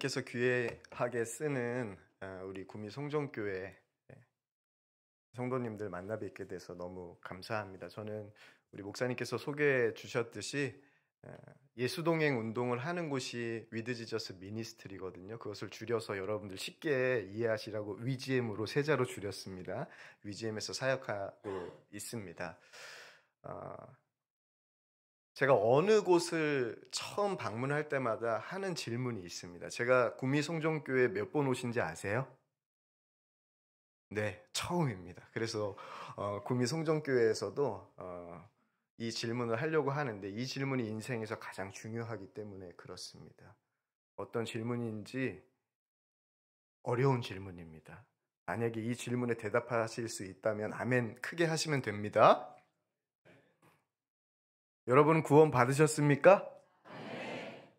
하나님께서 귀하게 쓰는 우리 구미 송정교회 성도님들 만나 뵙게 돼서 너무 감사합니다. 저는 우리 목사님께서 소개해 주셨듯이 예수동행 운동을 하는 곳이 위드지저스 미니스트리거든요. 그것을 줄여서 여러분들 쉽게 이해하시라고 위지엠으로 세자로 줄였습니다. 위지엠에서 사역하고 있습니다. 제가 어느 곳을 처음 방문할 때마다 하는 질문이 있습니다. 제가 구미 송정교회 몇 번 오신지 아세요? 네, 처음입니다. 그래서 구미 송정교회에서도 이 질문을 하려고 하는데 이 질문이 인생에서 가장 중요하기 때문에 그렇습니다. 어떤 질문인지 어려운 질문입니다. 만약에 이 질문에 대답하실 수 있다면 아멘 크게 하시면 됩니다. 여러분 구원 받으셨습니까?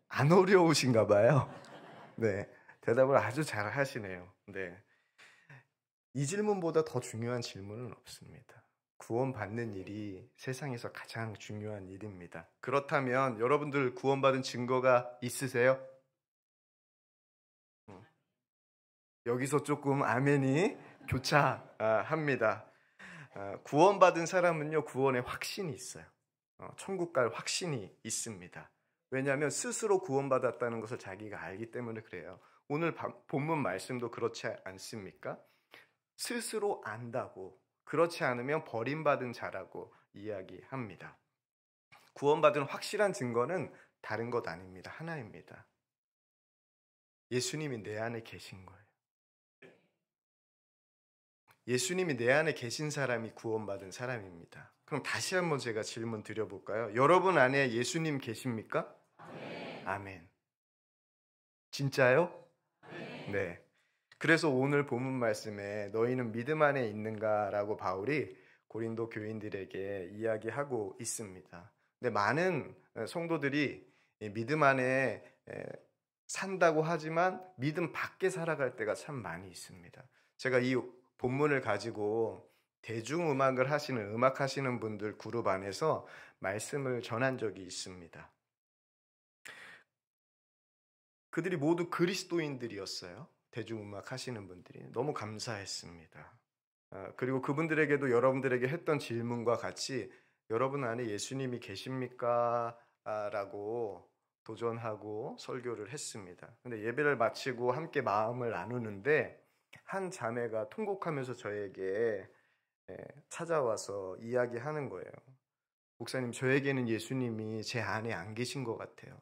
안 어려우신가 봐요. 네, 대답을 아주 잘 하시네요. 네, 이 질문보다 더 중요한 질문은 없습니다. 구원받는 일이 세상에서 가장 중요한 일입니다. 그렇다면 여러분들 구원받은 증거가 있으세요? 여기서 조금 아멘이 교차합니다. 구원받은 사람은요, 구원의 확신이 있어요. 천국 갈 확신이 있습니다. 왜냐하면 스스로 구원받았다는 것을 자기가 알기 때문에 그래요. 오늘 본문 말씀도 그렇지 않습니까? 스스로 안다고, 그렇지 않으면 버림받은 자라고 이야기합니다. 구원받은 확실한 증거는 다른 것 아닙니다. 하나입니다. 예수님이 내 안에 계신 거예요. 예수님이 내 안에 계신 사람이 구원받은 사람입니다. 그럼 다시 한번 제가 질문 드려볼까요? 여러분 안에 예수님 계십니까? 아멘. 아멘. 진짜요? 아멘. 네. 그래서 오늘 본문 말씀에 너희는 믿음 안에 있는가라고 바울이 고린도 교인들에게 이야기하고 있습니다. 근데 많은 성도들이 믿음 안에 산다고 하지만 믿음 밖에 살아갈 때가 참 많이 있습니다. 제가 이 본문을 가지고 대중음악을 하시는 음악하시는 분들 그룹 안에서 말씀을 전한 적이 있습니다. 그들이 모두 그리스도인들이었어요. 대중음악 하시는 분들이. 너무 감사했습니다. 그리고 그분들에게도 여러분들에게 했던 질문과 같이 여러분 안에 예수님이 계십니까? 라고 도전하고 설교를 했습니다. 근데 예배를 마치고 함께 마음을 나누는데 한 자매가 통곡하면서 저에게 찾아와서 이야기하는 거예요. 목사님, 저에게는 예수님이 제 안에 안 계신 것 같아요.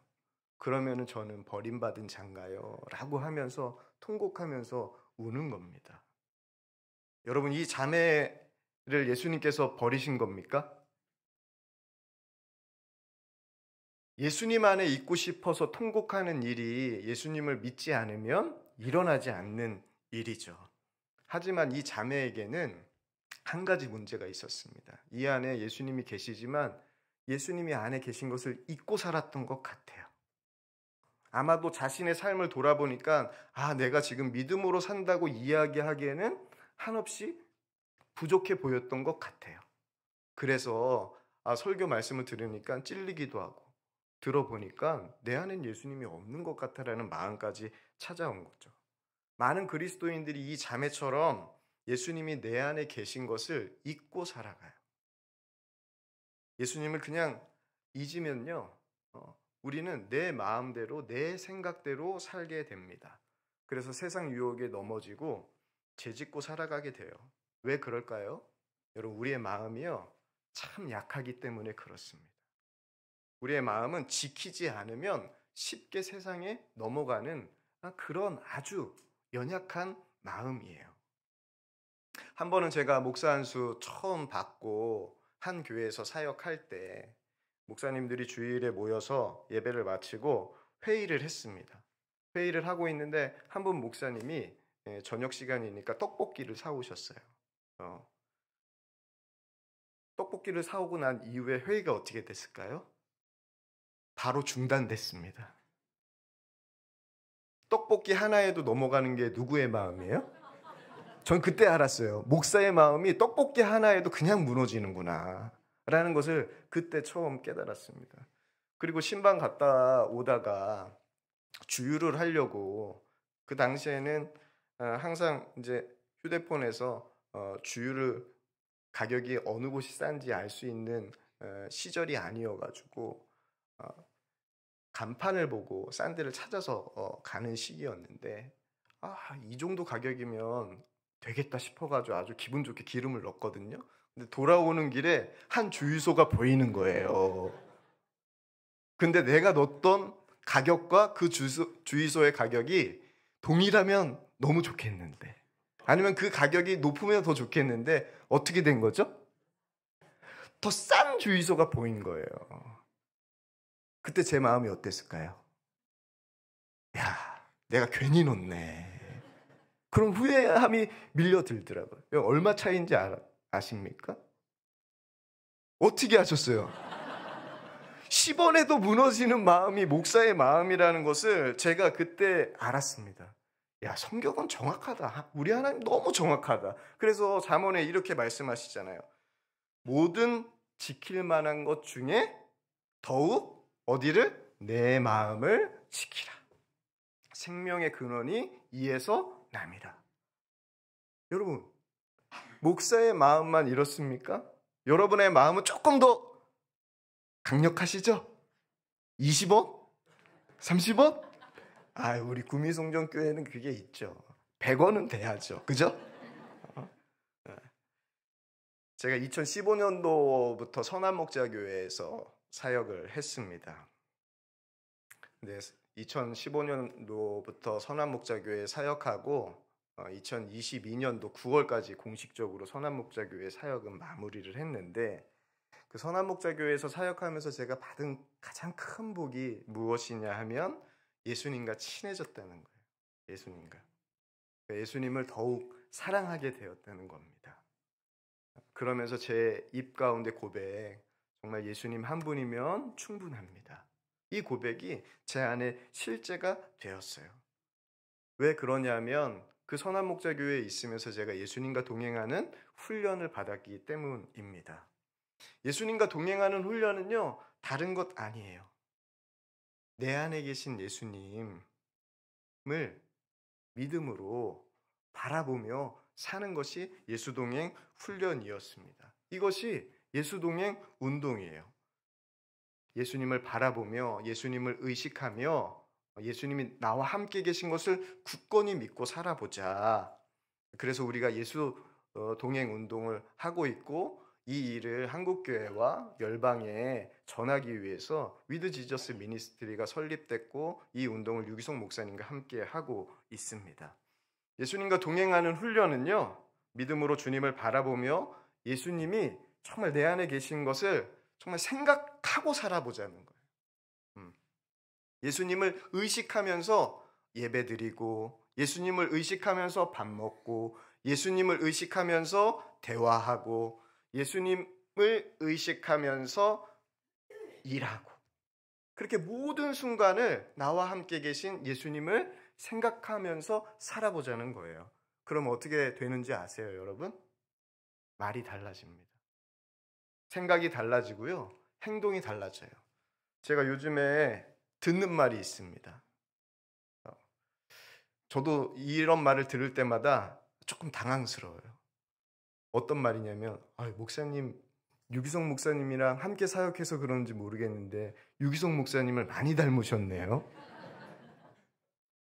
그러면은 저는 버림받은 자인가요? 라고 하면서 통곡하면서 우는 겁니다. 여러분, 이 자매를 예수님께서 버리신 겁니까? 예수님 안에 있고 싶어서 통곡하는 일이 예수님을 믿지 않으면 일어나지 않는 일이죠. 하지만 이 자매에게는 한 가지 문제가 있었습니다. 이 안에 예수님이 계시지만 예수님이 안에 계신 것을 잊고 살았던 것 같아요. 아마도 자신의 삶을 돌아보니까 내가 지금 믿음으로 산다고 이야기하기에는 한없이 부족해 보였던 것 같아요. 그래서 설교 말씀을 들으니까 찔리기도 하고 들어보니까 내 안엔 예수님이 없는 것 같다라는 마음까지 찾아온 거죠. 많은 그리스도인들이 이 자매처럼 예수님이 내 안에 계신 것을 잊고 살아가요. 예수님을 그냥 잊으면요, 우리는 내 마음대로 내 생각대로 살게 됩니다. 그래서 세상 유혹에 넘어지고 죄짓고 살아가게 돼요. 왜 그럴까요? 여러분, 우리의 마음이요, 참 약하기 때문에 그렇습니다. 우리의 마음은 지키지 않으면 쉽게 세상에 넘어가는 그런 아주 연약한 마음이에요. 한 번은 제가 목사 안수 처음 받고 한 교회에서 사역할 때 목사님들이 주일에 모여서 예배를 마치고 회의를 했습니다. 회의를 하고 있는데 한 분 목사님이 저녁 시간이니까 떡볶이를 사오셨어요. 떡볶이를 사오고 난 이후에 회의가 어떻게 됐을까요? 바로 중단됐습니다. 떡볶이 하나에도 넘어가는 게 누구의 마음이에요? 전 그때 알았어요. 목사의 마음이 떡볶이 하나에도 그냥 무너지는구나 라는 것을 그때 처음 깨달았습니다. 그리고 신방 갔다 오다가 주유를 하려고 그 당시에는 항상 이제 휴대폰에서 주유를 가격이 어느 곳이 싼지 알 수 있는 시절이 아니어가지고 간판을 보고 싼 데를 찾아서 가는 시기였는데 이 정도 가격이면 되겠다 싶어가지고 아주 기분 좋게 기름을 넣었거든요. 근데 돌아오는 길에 한 주유소가 보이는 거예요. 근데 내가 넣었던 가격과 그 주유소의 가격이 동일하면 너무 좋겠는데, 아니면 그 가격이 높으면 더 좋겠는데 어떻게 된 거죠? 더 싼 주유소가 보인 거예요. 그때 제 마음이 어땠을까요? 야, 내가 괜히 넣네. 그런 후회함이 밀려들더라고요. 얼마 차이인지 아십니까? 어떻게 하셨어요? 10원에도 무너지는 마음이 목사의 마음이라는 것을 제가 그때 알았습니다. 야, 성경은 정확하다. 우리 하나님 너무 정확하다. 그래서 잠언에 이렇게 말씀하시잖아요. 모든 지킬 만한 것 중에 더욱 어디를? 내 마음을 지키라. 생명의 근원이 이에서 남이라. 여러분, 목사의 마음만 이렇습니까? 여러분의 마음은 조금 더 강력하시죠? 20원? 30원? 우리 구미송정교회는 그게 있죠. 100원은 돼야죠. 그죠? 제가 2015년도부터 선한목자교회에서 사역을 했습니다. 근데 2015년도부터 선한목자교회 사역하고 2022년도 9월까지 공식적으로 선한목자교회 사역은 마무리를 했는데, 그 선한목자교회에서 사역하면서 제가 받은 가장 큰 복이 무엇이냐 하면 예수님과 친해졌다는 거예요. 예수님을 더욱 사랑하게 되었다는 겁니다. 그러면서 제 입 가운데 고백, 정말 예수님 한 분이면 충분합니다. 이 고백이 제 안에 실제가 되었어요. 왜 그러냐면 그 선한목자교회에 있으면서 제가 예수님과 동행하는 훈련을 받았기 때문입니다. 예수님과 동행하는 훈련은요, 다른 것 아니에요. 내 안에 계신 예수님을 믿음으로 바라보며 사는 것이 예수동행 훈련이었습니다. 이것이 예수동행 운동이에요. 예수님을 바라보며 예수님을 의식하며 예수님이 나와 함께 계신 것을 굳건히 믿고 살아보자. 그래서 우리가 예수 동행 운동을 하고 있고, 이 일을 한국교회와 열방에 전하기 위해서 위드 지저스 미니스트리가 설립됐고, 이 운동을 유기성 목사님과 함께 하고 있습니다. 예수님과 동행하는 훈련은요, 믿음으로 주님을 바라보며 예수님이 정말 내 안에 계신 것을 정말 생각하고 살아보자는 거예요. 예수님을 의식하면서 예배드리고, 예수님을 의식하면서 밥 먹고, 예수님을 의식하면서 대화하고, 예수님을 의식하면서 일하고, 그렇게 모든 순간을 나와 함께 계신 예수님을 생각하면서 살아보자는 거예요. 그럼 어떻게 되는지 아세요, 여러분? 말이 달라집니다. 생각이 달라지고요, 행동이 달라져요. 제가 요즘에 듣는 말이 있습니다. 저도 이런 말을 들을 때마다 조금 당황스러워요. 어떤 말이냐면, 목사님, 유기성 목사님이랑 함께 사역해서 그런지 모르겠는데 유기성 목사님을 많이 닮으셨네요.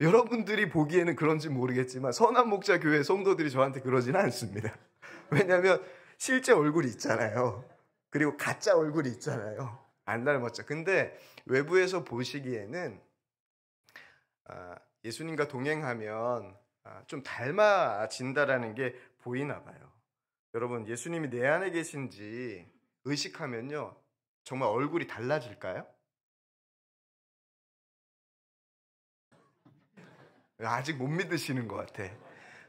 여러분들이 보기에는 그런지 모르겠지만 선한목자교회 성도들이 저한테 그러지는 않습니다. 왜냐하면 실제 얼굴이 있잖아요. 그리고 가짜 얼굴이 있잖아요. 안 닮았죠. 근데 외부에서 보시기에는 예수님과 동행하면 좀 닮아진다라는 게 보이나 봐요. 여러분, 예수님이 내 안에 계신지 의식하면요, 정말 얼굴이 달라질까요? 아직 못 믿으시는 것 같아.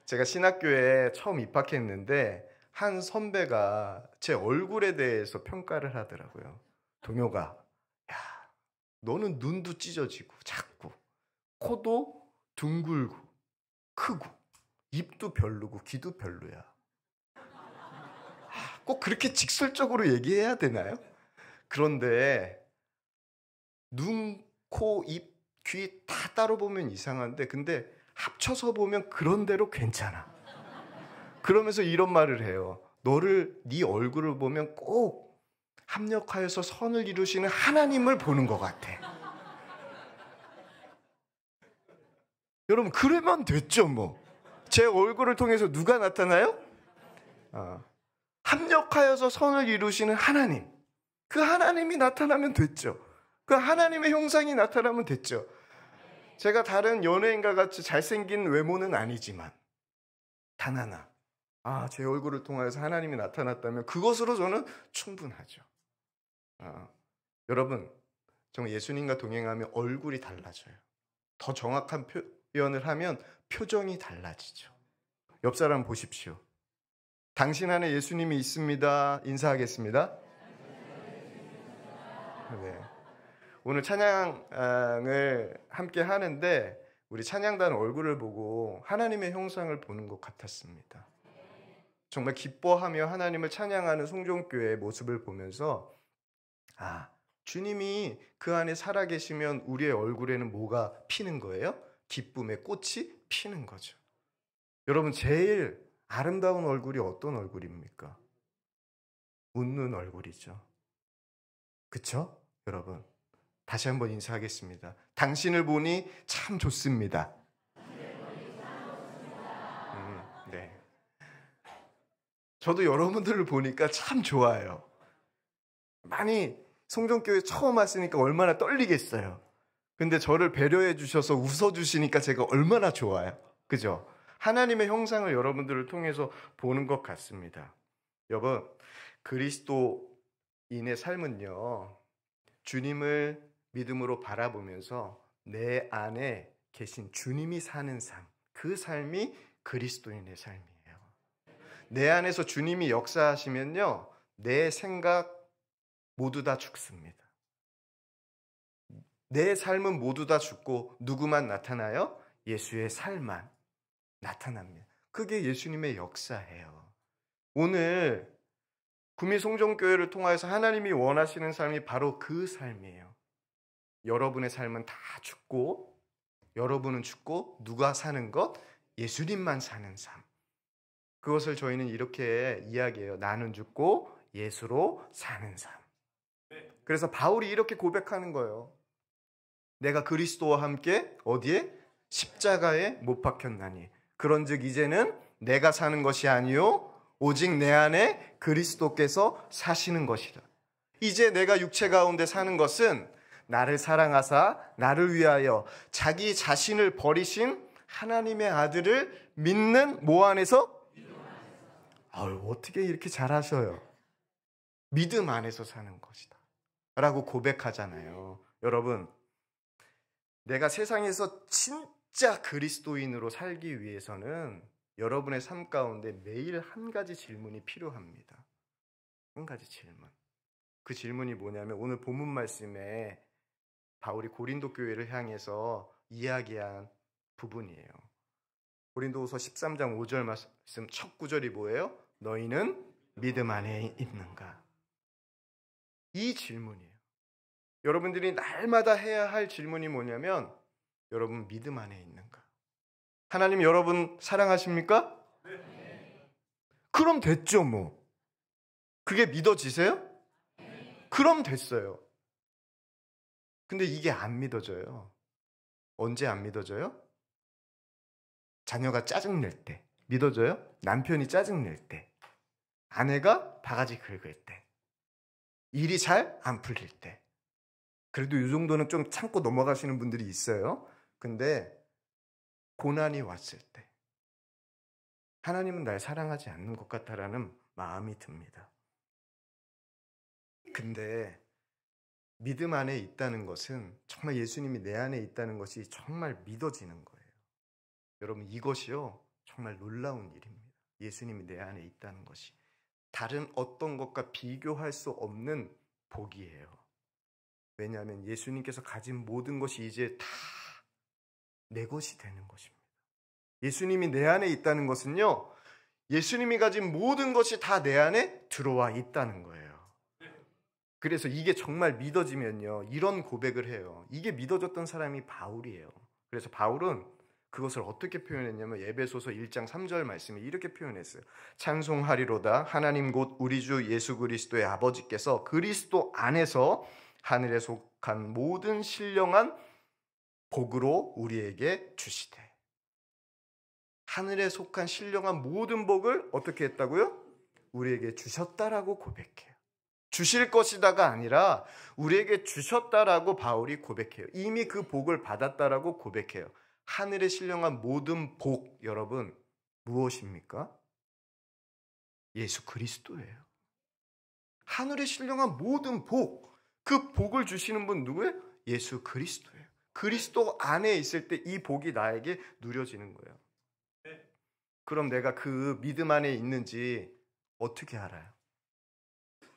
제가 신학교에 처음 입학했는데 한 선배가 제 얼굴에 대해서 평가를 하더라고요. 동효가, 야, 너는 눈도 찢어지고 작고 코도 둥글고 크고 입도 별로고 귀도 별로야. 꼭 그렇게 직설적으로 얘기해야 되나요? 그런데 눈, 코, 입 귀 다 따로 보면 이상한데 근데 합쳐서 보면 그런대로 괜찮아. 그러면서 이런 말을 해요. 네 얼굴을 보면 꼭 합력하여서 선을 이루시는 하나님을 보는 것 같아. 여러분 그러면 됐죠 뭐. 제 얼굴을 통해서 누가 나타나요? 합력하여서 선을 이루시는 하나님. 그 하나님이 나타나면 됐죠. 그 하나님의 형상이 나타나면 됐죠. 제가 다른 연예인과 같이 잘생긴 외모는 아니지만 단 하나, 제 얼굴을 통해서 하나님이 나타났다면 그것으로 저는 충분하죠. 여러분, 정말 예수님과 동행하면 얼굴이 달라져요. 더 정확한 표현을 하면 표정이 달라지죠. 옆 사람 보십시오. 당신 안에 예수님이 있습니다. 인사하겠습니다. 네. 오늘 찬양을 함께 하는데 우리 찬양단 얼굴을 보고 하나님의 형상을 보는 것 같았습니다. 정말 기뻐하며 하나님을 찬양하는 송종교회의 모습을 보면서 주님이 그 안에 살아계시면 우리의 얼굴에는 뭐가 피는 거예요? 기쁨의 꽃이 피는 거죠. 여러분 제일 아름다운 얼굴이 어떤 얼굴입니까? 웃는 얼굴이죠. 그쵸? 여러분 다시 한번 인사하겠습니다. 당신을 보니 참 좋습니다. 네. 저도 여러분들을 보니까 참 좋아요. 많이 송정교회 처음 왔으니까 얼마나 떨리겠어요. 근데 저를 배려해 주셔서 웃어주시니까 제가 얼마나 좋아요. 그죠? 하나님의 형상을 여러분들을 통해서 보는 것 같습니다. 여러분, 그리스도인의 삶은요, 주님을 믿음으로 바라보면서 내 안에 계신 주님이 사는 삶, 그 삶이 그리스도인의 삶이에요. 내 안에서 주님이 역사하시면요, 내 생각 모두 다 죽습니다. 내 삶은 모두 다 죽고 누구만 나타나요? 예수의 삶만 나타납니다. 그게 예수님의 역사예요. 오늘 구미송정교회를 통하여서 하나님이 원하시는 삶이 바로 그 삶이에요. 여러분의 삶은 다 죽고 여러분은 죽고 누가 사는 것? 예수님만 사는 삶. 그것을 저희는 이렇게 이야기해요. 나는 죽고 예수로 사는 삶. 그래서 바울이 이렇게 고백하는 거예요. 내가 그리스도와 함께 어디에? 십자가에 못 박혔나니 그런즉 이제는 내가 사는 것이 아니요 오직 내 안에 그리스도께서 사시는 것이라. 이제 내가 육체 가운데 사는 것은 나를 사랑하사 나를 위하여 자기 자신을 버리신 하나님의 아들을 믿는 뭐 안에서? 어떻게 이렇게 잘하셔요? 믿음 안에서 사는 것이다 라고 고백하잖아요. 여러분, 내가 세상에서 진짜 그리스도인으로 살기 위해서는 여러분의 삶 가운데 매일 한 가지 질문이 필요합니다. 한 가지 질문. 그 질문이 뭐냐면 오늘 본문 말씀에 바울이 고린도 교회를 향해서 이야기한 부분이에요. 고린도후서 13장 5절 말씀 첫 구절이 뭐예요? 너희는 믿음 안에 있는가? 이 질문이에요. 여러분들이 날마다 해야 할 질문이 뭐냐면 여러분 믿음 안에 있는가? 하나님 여러분 사랑하십니까? 네. 그럼 됐죠 뭐. 그게 믿어지세요? 네. 그럼 됐어요. 근데 이게 안 믿어져요. 언제 안 믿어져요? 자녀가 짜증낼 때. 믿어져요? 남편이 짜증낼 때. 아내가 바가지 긁을 때. 일이 잘 안 풀릴 때. 그래도 이 정도는 좀 참고 넘어가시는 분들이 있어요. 근데 고난이 왔을 때 하나님은 날 사랑하지 않는 것 같다라는 마음이 듭니다. 근데 믿음 안에 있다는 것은 정말 예수님이 내 안에 있다는 것이 정말 믿어지는 거예요. 여러분 이것이요 정말 놀라운 일입니다. 예수님이 내 안에 있다는 것이 다른 어떤 것과 비교할 수 없는 복이에요. 왜냐하면 예수님께서 가진 모든 것이 이제 다 내 것이 되는 것입니다. 예수님이 내 안에 있다는 것은요, 예수님이 가진 모든 것이 다 내 안에 들어와 있다는 거예요. 그래서 이게 정말 믿어지면요, 이런 고백을 해요. 이게 믿어졌던 사람이 바울이에요. 그래서 바울은 그것을 어떻게 표현했냐면 에베소서 1장 3절 말씀에 이렇게 표현했어요. 찬송하리로다 하나님 곧 우리 주 예수 그리스도의 아버지께서 그리스도 안에서 하늘에 속한 모든 신령한 복으로 우리에게 주시되. 하늘에 속한 신령한 모든 복을 어떻게 했다고요? 우리에게 주셨다라고 고백해요. 주실 것이다가 아니라 우리에게 주셨다라고 바울이 고백해요. 이미 그 복을 받았다라고 고백해요. 하늘에 신령한 모든 복, 여러분 무엇입니까? 예수 그리스도예요. 하늘에 신령한 모든 복, 그 복을 주시는 분 누구예요? 예수 그리스도예요. 그리스도 안에 있을 때 이 복이 나에게 누려지는 거예요. 그럼 내가 그 믿음 안에 있는지 어떻게 알아요?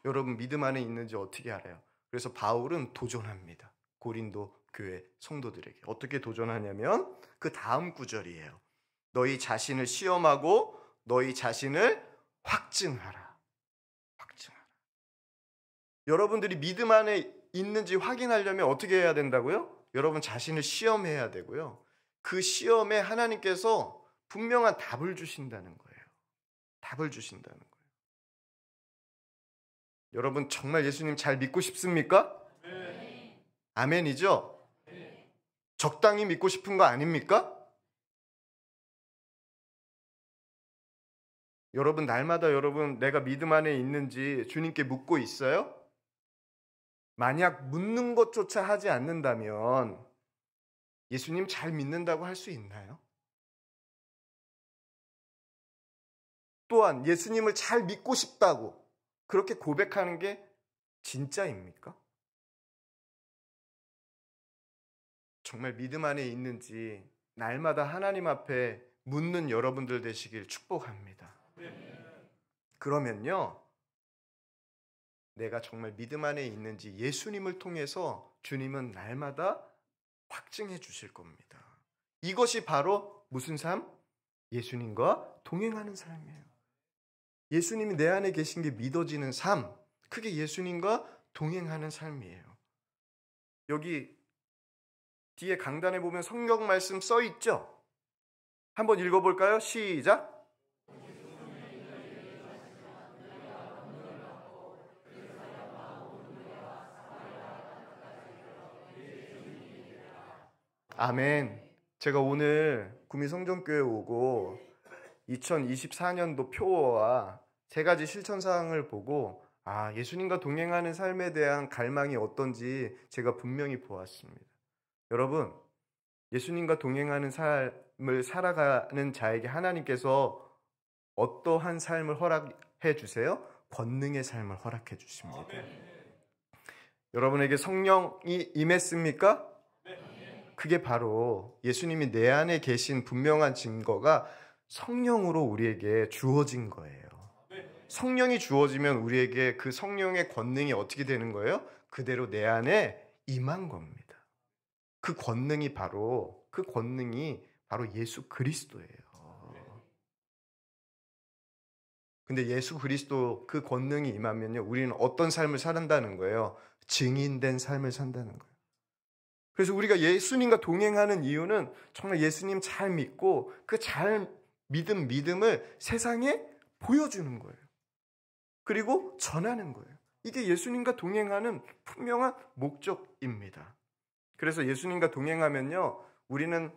여러분 믿음 안에 있는지 어떻게 알아요? 그래서 바울은 도전합니다. 고린도 교회 성도들에게. 어떻게 도전하냐면 그 다음 구절이에요. 너희 자신을 시험하고 너희 자신을 확증하라. 확증하라. 여러분들이 믿음 안에 있는지 확인하려면 어떻게 해야 된다고요? 여러분 자신을 시험해야 되고요. 그 시험에 하나님께서 분명한 답을 주신다는 거예요. 답을 주신다는 거예요. 여러분 정말 예수님 잘 믿고 싶습니까? 네. 아멘이죠? 네. 적당히 믿고 싶은 거 아닙니까? 여러분 날마다 여러분 내가 믿음 안에 있는지 주님께 묻고 있어요? 만약 묻는 것조차 하지 않는다면 예수님 잘 믿는다고 할 수 있나요? 또한 예수님을 잘 믿고 싶다고 그렇게 고백하는 게 진짜입니까? 정말 믿음 안에 있는지 날마다 하나님 앞에 묻는 여러분들 되시길 축복합니다. 그러면요, 내가 정말 믿음 안에 있는지 예수님을 통해서 주님은 날마다 확증해 주실 겁니다. 이것이 바로 무슨 삶? 예수님과 동행하는 삶이에요. 예수님이 내 안에 계신 게 믿어지는 삶, 그게 예수님과 동행하는 삶이에요. 여기 뒤에 강단에 보면 성경 말씀 써 있죠? 한번 읽어볼까요? 시작! 아멘. 제가 오늘 구미성전교회 오고 2024년도 표어와 세 가지 실천사항을 보고 예수님과 동행하는 삶에 대한 갈망이 어떤지 제가 분명히 보았습니다. 여러분, 예수님과 동행하는 삶을 살아가는 자에게 하나님께서 어떠한 삶을 허락해 주세요? 권능의 삶을 허락해 주십니다. 여러분에게 성령이 임했습니까? 그게 바로 예수님이 내 안에 계신 분명한 증거가 성령으로 우리에게 주어진 거예요. 성령이 주어지면 우리에게 그 성령의 권능이 어떻게 되는 거예요? 그대로 내 안에 임한 겁니다. 그 권능이 바로 예수 그리스도예요. 근데 예수 그리스도 그 권능이 임하면요, 우리는 어떤 삶을 산다는 거예요? 증인된 삶을 산다는 거예요. 그래서 우리가 예수님과 동행하는 이유는 정말 예수님 잘 믿고 그 잘 믿음을 세상에 보여주는 거예요. 그리고 전하는 거예요. 이게 예수님과 동행하는 분명한 목적입니다. 그래서 예수님과 동행하면요, 우리는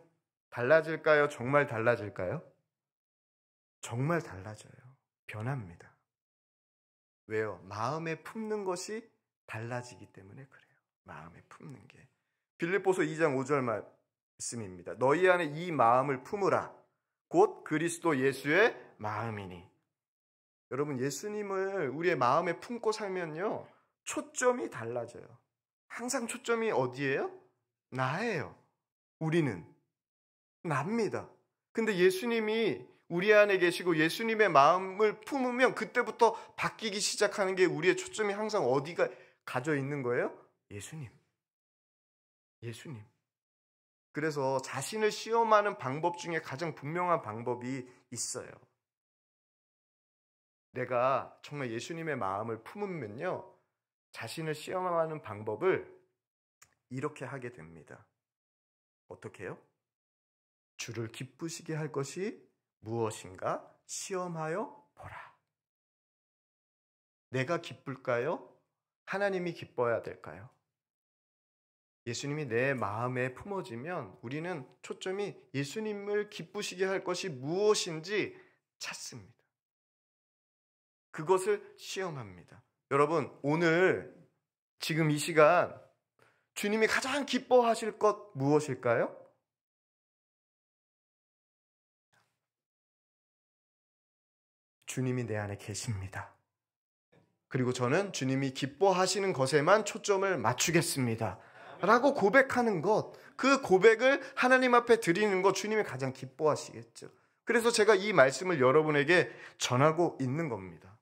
달라질까요? 정말 달라질까요? 정말 달라져요. 변합니다. 왜요? 마음에 품는 것이 달라지기 때문에 그래요. 마음에 품는 게. 빌립보서 2장 5절 말씀입니다. 너희 안에 이 마음을 품으라. 곧 그리스도 예수의 마음이니. 여러분, 예수님을 우리의 마음에 품고 살면요, 초점이 달라져요. 항상 초점이 어디예요? 나예요. 우리는 납니다. 근데 예수님이 우리 안에 계시고 예수님의 마음을 품으면 그때부터 바뀌기 시작하는 게 우리의 초점이 항상 어디가 가져 있는 거예요? 예수님. 그래서 자신을 시험하는 방법 중에 가장 분명한 방법이 있어요. 내가 정말 예수님의 마음을 품으면요, 자신을 시험하는 방법을 이렇게 하게 됩니다. 어떻게 해요? 주를 기쁘시게 할 것이 무엇인가 시험하여 보라. 내가 기쁠까요? 하나님이 기뻐야 될까요? 예수님이 내 마음에 품어지면 우리는 초점이 예수님을 기쁘시게 할 것이 무엇인지 찾습니다. 그것을 시험합니다. 여러분, 오늘 지금 이 시간 주님이 가장 기뻐하실 것 무엇일까요? 주님이 내 안에 계십니다. 그리고 저는 주님이 기뻐하시는 것에만 초점을 맞추겠습니다. 라고 고백하는 것, 그 고백을 하나님 앞에 드리는 것 주님이 가장 기뻐하시겠죠. 그래서 제가 이 말씀을 여러분에게 전하고 있는 겁니다.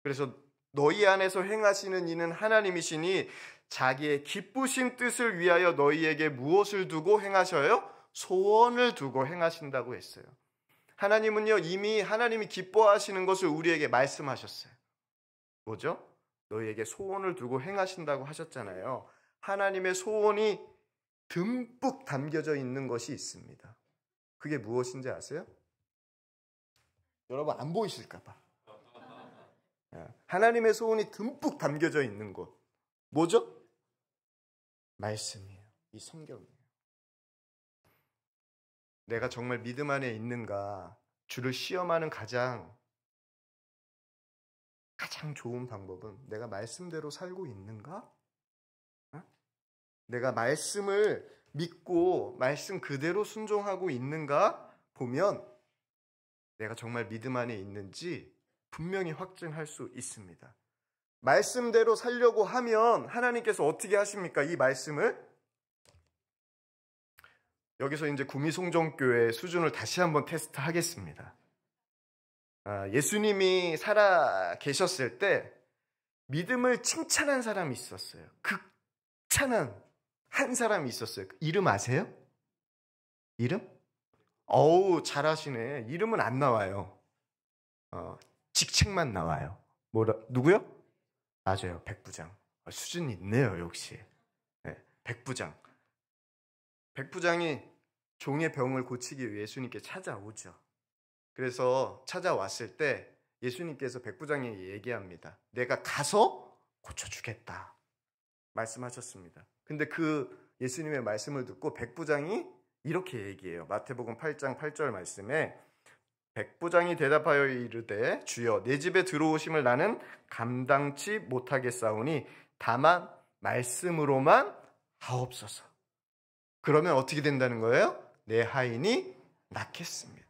그래서 너희 안에서 행하시는 이는 하나님이시니 자기의 기쁘신 뜻을 위하여 너희에게 무엇을 두고 행하셔요? 소원을 두고 행하신다고 했어요. 하나님은요, 이미 하나님이 기뻐하시는 것을 우리에게 말씀하셨어요. 뭐죠? 너희에게 소원을 두고 행하신다고 하셨잖아요. 하나님의 소원이 듬뿍 담겨져 있는 것이 있습니다. 그게 무엇인지 아세요? 여러분 안 보이실까 봐. 하나님의 소원이 듬뿍 담겨져 있는 곳. 뭐죠? 말씀이에요. 이 성경이에요. 내가 정말 믿음 안에 있는가? 주를 시험하는 가장 좋은 방법은 내가 말씀대로 살고 있는가? 내가 말씀을 믿고 말씀 그대로 순종하고 있는가 보면 내가 정말 믿음 안에 있는지 분명히 확증할 수 있습니다. 말씀대로 살려고 하면 하나님께서 어떻게 하십니까? 이 말씀을 여기서 이제 구미송정교회 수준을 다시 한번 테스트하겠습니다. 예수님이 살아 계셨을 때 믿음을 칭찬한 사람이 있었어요. 극찬한 한 사람이 있었어요. 이름 아세요? 이름? 어우, 잘하시네. 이름은 안 나와요. 직책만 나와요. 누구요? 맞아요. 백부장. 수준이 있네요, 역시. 네, 백부장. 백부장이 종의 병을 고치기 위해 예수님께 찾아오죠. 그래서 찾아왔을 때 예수님께서 백부장에게 얘기합니다. 내가 가서 고쳐주겠다. 말씀하셨습니다. 근데 그 예수님의 말씀을 듣고 백부장이 이렇게 얘기해요. 마태복음 8장 8절 말씀에 백부장이 대답하여 이르되 주여 내 집에 들어오심을 나는 감당치 못하겠사오니 다만 말씀으로만 하옵소서. 그러면 어떻게 된다는 거예요? 내 하인이 낫겠습니다.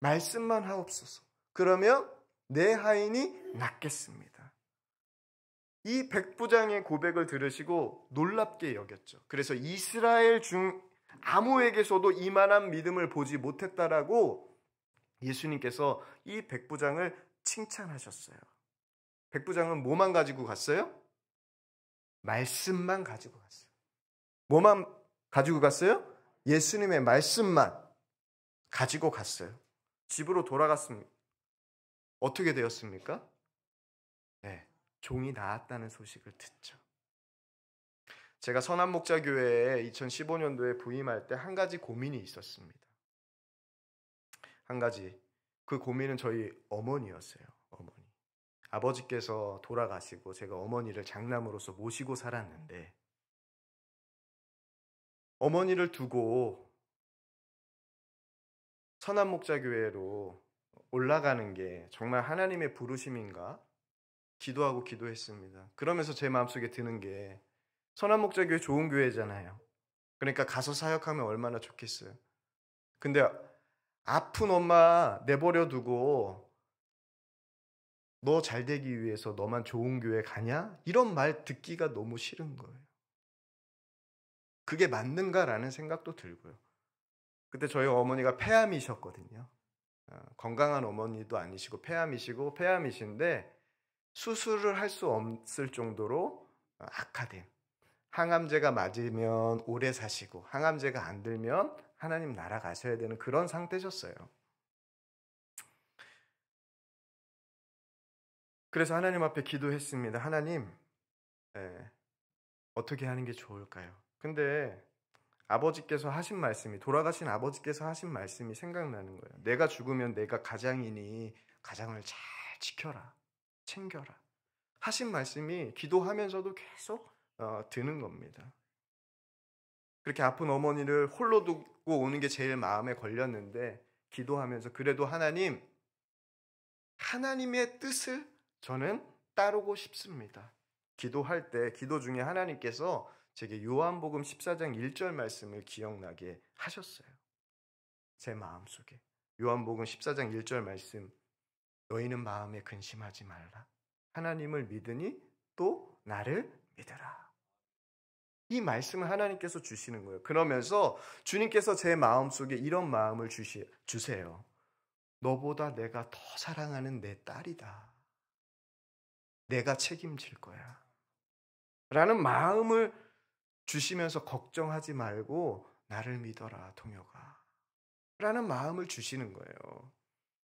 말씀만 하옵소서. 그러면 내 하인이 낫겠습니다. 이 백부장의 고백을 들으시고 놀랍게 여겼죠. 그래서 이스라엘 중 아무에게서도 이만한 믿음을 보지 못했다라고 예수님께서 이 백부장을 칭찬하셨어요. 백부장은 뭐만 가지고 갔어요? 말씀만 가지고 갔어요. 뭐만 가지고 갔어요? 예수님의 말씀만 가지고 갔어요. 집으로 돌아갔습니다. 어떻게 되었습니까? 네, 종이 나았다는 소식을 듣죠. 제가 선한목자교회에 2015년도에 부임할 때 한 가지 고민이 있었습니다. 한 가지. 그 고민은 저희 어머니였어요. 어머니. 아버지께서 돌아가시고 제가 어머니를 장남으로서 모시고 살았는데 어머니를 두고 선한목자교회로 올라가는 게 정말 하나님의 부르심인가? 기도하고 기도했습니다. 그러면서 제 마음속에 드는 게 선한목자교회 좋은 교회잖아요. 그러니까 가서 사역하면 얼마나 좋겠어요. 근데 아픈 엄마 내버려 두고 너 잘 되기 위해서 너만 좋은 교회 가냐? 이런 말 듣기가 너무 싫은 거예요. 그게 맞는가라는 생각도 들고요. 그때 저희 어머니가 폐암이셨거든요. 건강한 어머니도 아니시고 폐암이신데 수술을 할 수 없을 정도로 악화된, 항암제가 맞으면 오래 사시고 항암제가 안 들면 하나님 나라 가셔야 되는 그런 상태셨어요. 그래서 하나님 앞에 기도했습니다. 하나님, 어떻게 하는 게 좋을까요? 근데 아버지께서 하신 말씀이, 돌아가신 아버지께서 하신 말씀이 생각나는 거예요. 내가 죽으면 내가 가장이니 가장을 잘 지켜라, 챙겨라 하신 말씀이 기도하면서도 계속 드는 겁니다. 그렇게 아픈 어머니를 홀로 두고 오는 게 제일 마음에 걸렸는데, 기도하면서 그래도 하나님의 뜻을 저는 따르고 싶습니다. 기도할 때, 기도 중에 하나님께서 제게 요한복음 14장 1절 말씀을 기억나게 하셨어요. 제 마음속에. 요한복음 14장 1절 말씀. 너희는 마음에 근심하지 말라. 하나님을 믿으니 또 나를 믿으라. 이 말씀을 하나님께서 주시는 거예요. 그러면서 주님께서 제 마음속에 이런 마음을 주세요. 너보다 내가 더 사랑하는 내 딸이다. 내가 책임질 거야. 라는 마음을 주시면서 걱정하지 말고 나를 믿어라, 동혁아. 라는 마음을 주시는 거예요.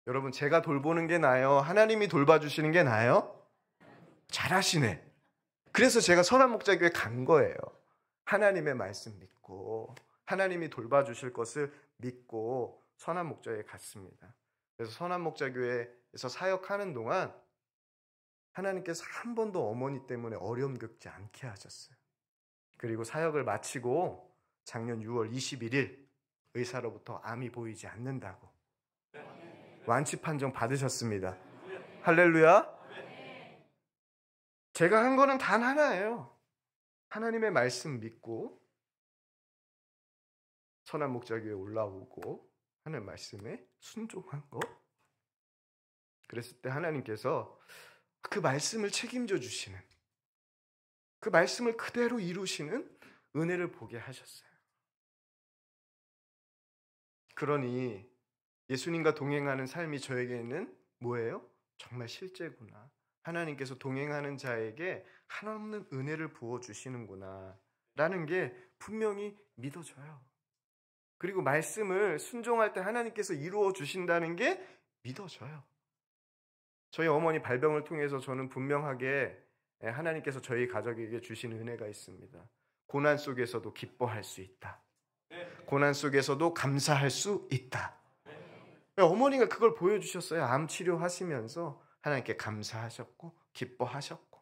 여러분, 제가 돌보는 게 나아요? 하나님이 돌봐주시는 게 나아요? 잘하시네. 그래서 제가 선한목자교회 간 거예요. 하나님의 말씀 믿고 하나님이 돌봐주실 것을 믿고 선한목자에 갔습니다. 그래서 선한목자교회에서 사역하는 동안 하나님께서 한 번도 어머니 때문에 어려움 겪지 않게 하셨어요. 그리고 사역을 마치고 작년 6월 21일 의사로부터 암이 보이지 않는다고 완치 판정 받으셨습니다. 할렐루야. 제가 한 거는 단 하나예요. 하나님의 말씀 믿고 선한목자교회에 올라오고 하는 말씀에 순종한 거. 그랬을 때 하나님께서 그 말씀을 책임져 주시는, 그 말씀을 그대로 이루시는 은혜를 보게 하셨어요. 그러니 예수님과 동행하는 삶이 저에게는 뭐예요? 정말 실제구나. 하나님께서 동행하는 자에게 한없는 은혜를 부어주시는구나 라는 게 분명히 믿어져요. 그리고 말씀을 순종할 때 하나님께서 이루어 주신다는 게 믿어져요. 저희 어머니 발병을 통해서 저는 분명하게 하나님께서 저희 가족에게 주신 은혜가 있습니다. 고난 속에서도 기뻐할 수 있다. 고난 속에서도 감사할 수 있다. 어머니가 그걸 보여주셨어요. 암 치료하시면서 하나님께 감사하셨고 기뻐하셨고.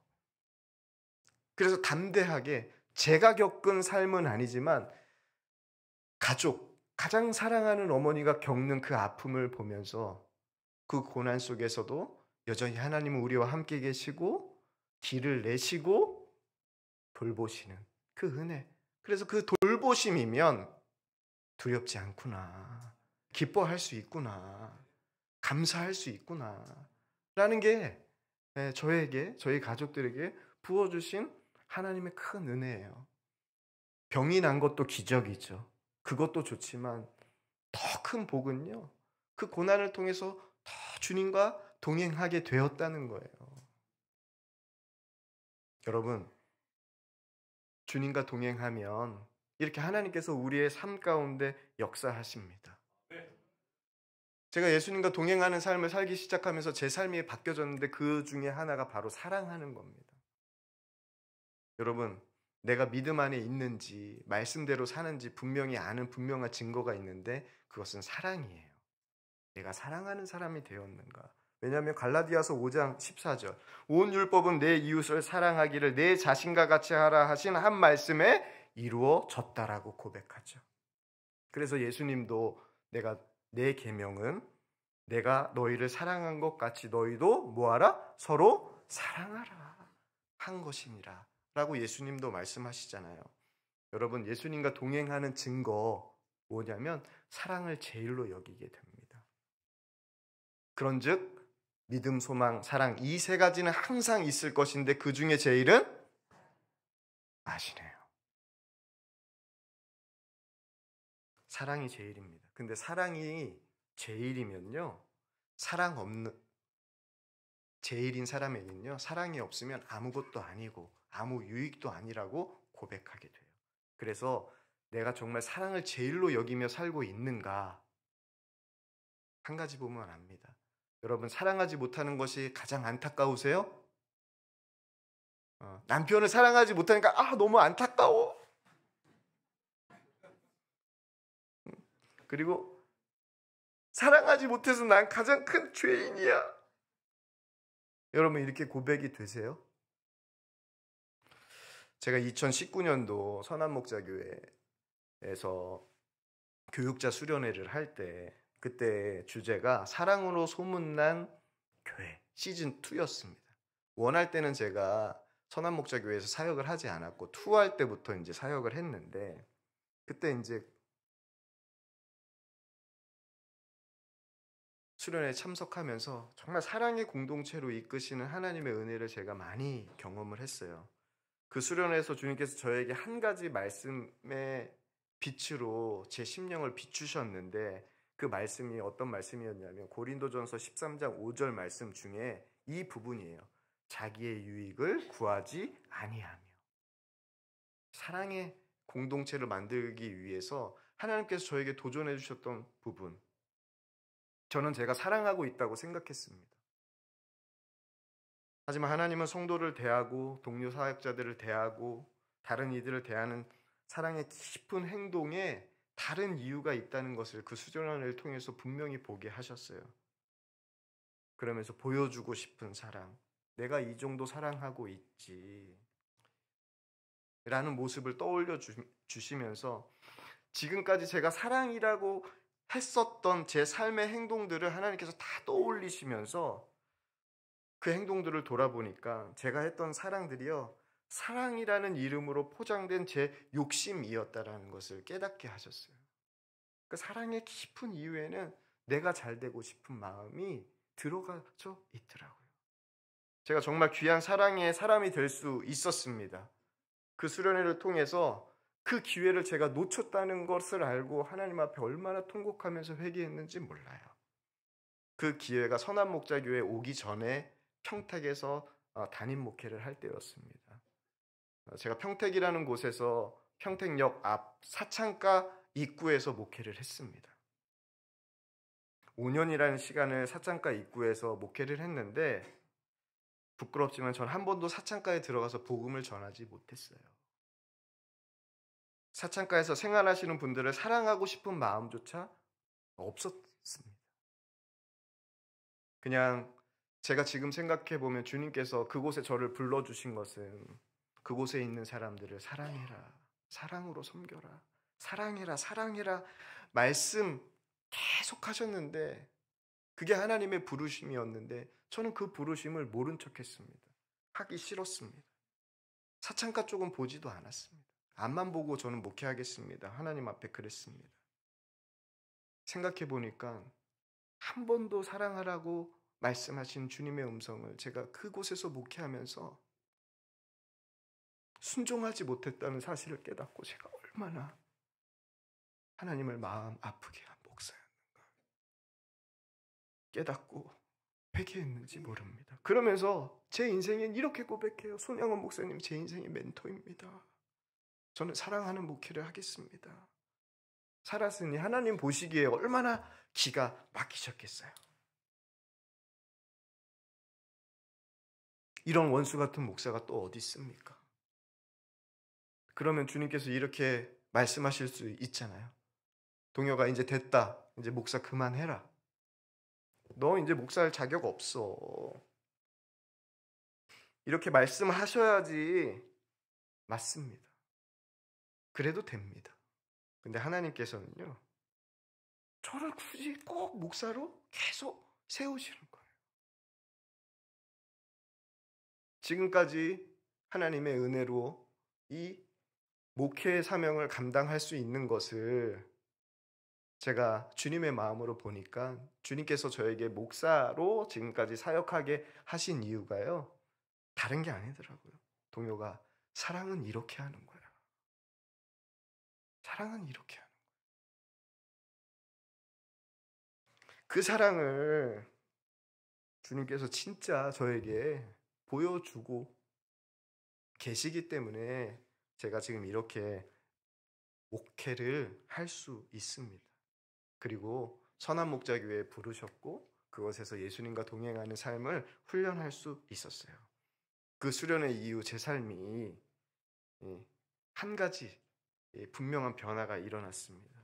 그래서 담대하게 제가 겪은 삶은 아니지만 가장 사랑하는 어머니가 겪는 그 아픔을 보면서 그 고난 속에서도 여전히 하나님은 우리와 함께 계시고 길을 내시고 돌보시는 그 은혜. 그래서 그 돌보심이면 두렵지 않구나. 기뻐할 수 있구나. 감사할 수 있구나. 라는 게 저에게, 저희 가족들에게 부어주신 하나님의 큰 은혜예요. 병이 난 것도 기적이죠. 그것도 좋지만 더 큰 복은요, 그 고난을 통해서 더 주님과 동행하게 되었다는 거예요. 여러분, 주님과 동행하면 이렇게 하나님께서 우리의 삶 가운데 역사하십니다. 제가 예수님과 동행하는 삶을 살기 시작하면서 제 삶이 바뀌어졌는데 그 중에 하나가 바로 사랑하는 겁니다. 여러분, 내가 믿음 안에 있는지 말씀대로 사는지 분명히 아는 분명한 증거가 있는데 그것은 사랑이에요. 내가 사랑하는 사람이 되었는가? 왜냐하면 갈라디아서 5장 14절 온 율법은 내 이웃을 사랑하기를 내 자신과 같이 하라 하신 한 말씀에 이루어졌다라고 고백하죠. 그래서 예수님도 내 계명은 내가 너희를 사랑한 것 같이 너희도 뭐하라? 서로 사랑하라 한 것이니라 라고 예수님도 말씀하시잖아요. 여러분, 예수님과 동행하는 증거 뭐냐면 사랑을 제일로 여기게 됩니다. 그런즉 믿음, 소망, 사랑 이 세 가지는 항상 있을 것인데 그 중에 제일은 아시네요. 사랑이 제일입니다. 근데 사랑이 제일이면요, 제일인 사람에게는요, 사랑이 없으면 아무것도 아니고 아무 유익도 아니라고 고백하게 돼요. 그래서 내가 정말 사랑을 제일로 여기며 살고 있는가? 한 가지 보면 압니다. 여러분, 사랑하지 못하는 것이 가장 안타까우세요? 남편을 사랑하지 못하니까 너무 안타까워. 그리고 사랑하지 못해서 난 가장 큰 죄인이야. 여러분, 이렇게 고백이 되세요? 제가 2019년도 선한목자교회에서 교육자 수련회를 할 때, 그때 주제가 사랑으로 소문난 교회 시즌 2였습니다. 원할 때는 제가 선한목자교회에서 사역을 하지 않았고, 투할 때부터 이제 사역을 했는데, 그때 이제 수련회에 참석하면서 정말 사랑의 공동체로 이끄시는 하나님의 은혜를 제가 많이 경험을 했어요. 그 수련회에서 주님께서 저에게 한 가지 말씀의 빛으로 제 심령을 비추셨는데, 그 말씀이 어떤 말씀이었냐면 고린도전서 13장 5절 말씀 중에 이 부분이에요. 자기의 유익을 구하지 아니하며. 사랑의 공동체를 만들기 위해서 하나님께서 저에게 도전해 주셨던 부분, 저는 제가 사랑하고 있다고 생각했습니다. 하지만 하나님은 성도를 대하고 동료 사역자들을 대하고 다른 이들을 대하는 사랑의 깊은 행동에 다른 이유가 있다는 것을 그 수련회를 통해서 분명히 보게 하셨어요. 그러면서 보여주고 싶은 사랑, 내가 이 정도 사랑하고 있지 라는 모습을 떠올려 주시면서 지금까지 제가 사랑이라고 했었던 제 삶의 행동들을 하나님께서 다 떠올리시면서 그 행동들을 돌아보니까 제가 했던 사랑들이요, 사랑이라는 이름으로 포장된 제 욕심이었다라는 것을 깨닫게 하셨어요. 그 사랑의 깊은 이유에는 내가 잘 되고 싶은 마음이 들어가져 있더라고요. 제가 정말 귀한 사랑의 사람이 될 수 있었습니다. 그 수련회를 통해서 그 기회를 제가 놓쳤다는 것을 알고 하나님 앞에 얼마나 통곡하면서 회개했는지 몰라요. 그 기회가 선한목자교회에 오기 전에 평택에서 담임 목회를 할 때였습니다. 제가 평택이라는 곳에서 평택역 앞 사창가 입구에서 목회를 했습니다. 5년이라는 시간을 사창가 입구에서 목회를 했는데 부끄럽지만 전 한 번도 사창가에 들어가서 복음을 전하지 못했어요. 사창가에서 생활하시는 분들을 사랑하고 싶은 마음조차 없었습니다. 그냥 제가 지금 생각해보면 주님께서 그곳에 저를 불러주신 것은 그곳에 있는 사람들을 사랑해라, 사랑으로 섬겨라, 사랑해라, 사랑해라 말씀 계속 하셨는데 그게 하나님의 부르심이었는데 저는 그 부르심을 모른 척했습니다. 하기 싫었습니다. 사창가 쪽은 보지도 않았습니다. 앞만 보고 저는 목회하겠습니다. 하나님 앞에 그랬습니다. 생각해보니까 한 번도 사랑하라고 말씀하신 주님의 음성을 제가 그곳에서 목회하면서 순종하지 못했다는 사실을 깨닫고 제가 얼마나 하나님을 마음 아프게 한 목사였는가 깨닫고 회개했는지 모릅니다. 그러면서 제 인생엔 이렇게 고백해요. 손양원 목사님, 제 인생의 멘토입니다. 저는 사랑하는 목회를 하겠습니다. 살았으니 하나님 보시기에 얼마나 기가 막히셨겠어요. 이런 원수 같은 목사가 또 어디 있습니까? 그러면 주님께서 이렇게 말씀하실 수 있잖아요. 동혁아, 이제 됐다. 이제 목사 그만해라. 너 이제 목사할 자격 없어. 이렇게 말씀하셔야지. 맞습니다. 그래도 됩니다. 근데 하나님께서는요, 저를 굳이 꼭 목사로 계속 세우시는 거예요. 지금까지 하나님의 은혜로 이 목회의 사명을 감당할 수 있는 것을 제가 주님의 마음으로 보니까 주님께서 저에게 목사로 지금까지 사역하게 하신 이유가요, 다른 게 아니더라고요. 동료가 사랑은 이렇게 하는 거야. 사랑은 이렇게 하는 거야. 그 사랑을 주님께서 진짜 저에게 보여주고 계시기 때문에 제가 지금 이렇게 목회를 할 수 있습니다. 그리고 선한목자교회에 부르셨고 그것에서 예수님과 동행하는 삶을 훈련할 수 있었어요. 그 수련의 이후 제 삶이 한 가지 분명한 변화가 일어났습니다.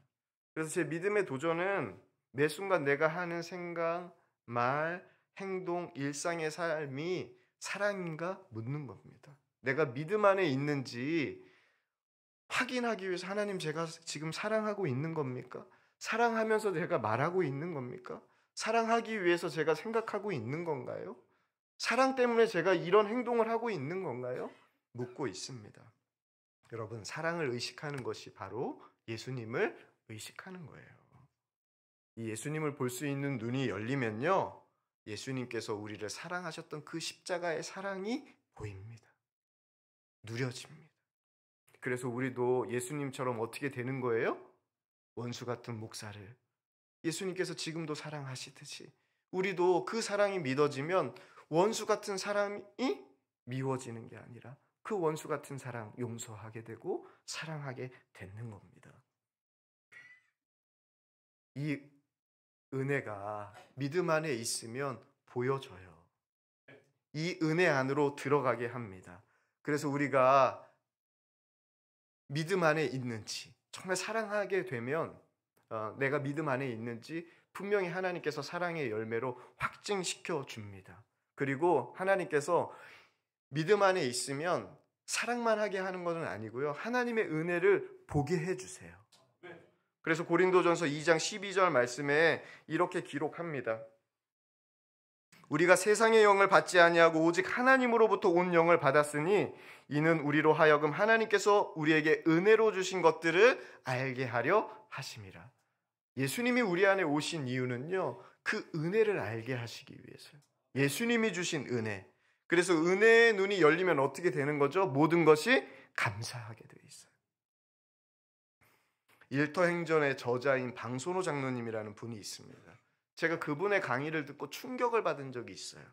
그래서 제 믿음의 도전은 매 순간 내가 하는 생각, 말, 행동, 일상의 삶이 사랑인가 묻는 겁니다. 내가 믿음 안에 있는지 확인하기 위해서 하나님 제가 지금 사랑하고 있는 겁니까? 사랑하면서 제가 말하고 있는 겁니까? 사랑하기 위해서 제가 생각하고 있는 건가요? 사랑 때문에 제가 이런 행동을 하고 있는 건가요? 묻고 있습니다. 여러분, 사랑을 의식하는 것이 바로 예수님을 의식하는 거예요. 이 예수님을 볼 수 있는 눈이 열리면요, 예수님께서 우리를 사랑하셨던 그 십자가의 사랑이 보입니다. 누려집니다. 그래서 우리도 예수님처럼 어떻게 되는 거예요? 원수 같은 목사를 예수님께서 지금도 사랑하시듯이 우리도 그 사랑이 믿어지면 원수 같은 사람이 미워지는 게 아니라 그 원수 같은 사랑 용서하게 되고 사랑하게 되는 겁니다. 이 은혜가 믿음 안에 있으면 보여져요. 이 은혜 안으로 들어가게 합니다. 그래서 우리가 믿음 안에 있는지, 정말 사랑하게 되면 내가 믿음 안에 있는지 분명히 하나님께서 사랑의 열매로 확증시켜 줍니다. 그리고 하나님께서 믿음 안에 있으면 사랑만 하게 하는 것은 아니고요, 하나님의 은혜를 보게 해주세요. 그래서 고린도전서 2장 12절 말씀에 이렇게 기록합니다. 우리가 세상의 영을 받지 아니하고 오직 하나님으로부터 온 영을 받았으니 이는 우리로 하여금 하나님께서 우리에게 은혜로 주신 것들을 알게 하려 하심이라. 예수님이 우리 안에 오신 이유는요, 그 은혜를 알게 하시기 위해서요. 예수님이 주신 은혜. 그래서 은혜의 눈이 열리면 어떻게 되는 거죠? 모든 것이 감사하게 되어 있어요. 일터행전의 저자인 방선호 장로님이라는 분이 있습니다. 제가 그분의 강의를 듣고 충격을 받은 적이 있어요.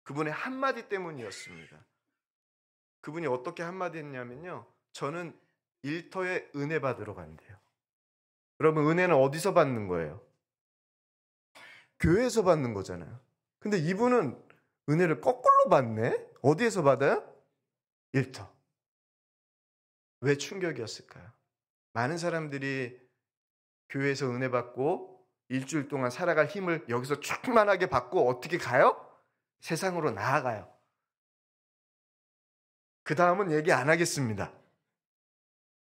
그분의 한마디 때문이었습니다. 그분이 어떻게 한마디 했냐면요, 저는 일터에 은혜 받으러 간대요. 여러분, 은혜는 어디서 받는 거예요? 교회에서 받는 거잖아요. 근데 이분은 은혜를 거꾸로 받네? 어디에서 받아요? 일터. 왜 충격이었을까요? 많은 사람들이 교회에서 은혜 받고 일주일 동안 살아갈 힘을 여기서 충만하게 받고 어떻게 가요? 세상으로 나아가요. 그 다음은 얘기 안 하겠습니다.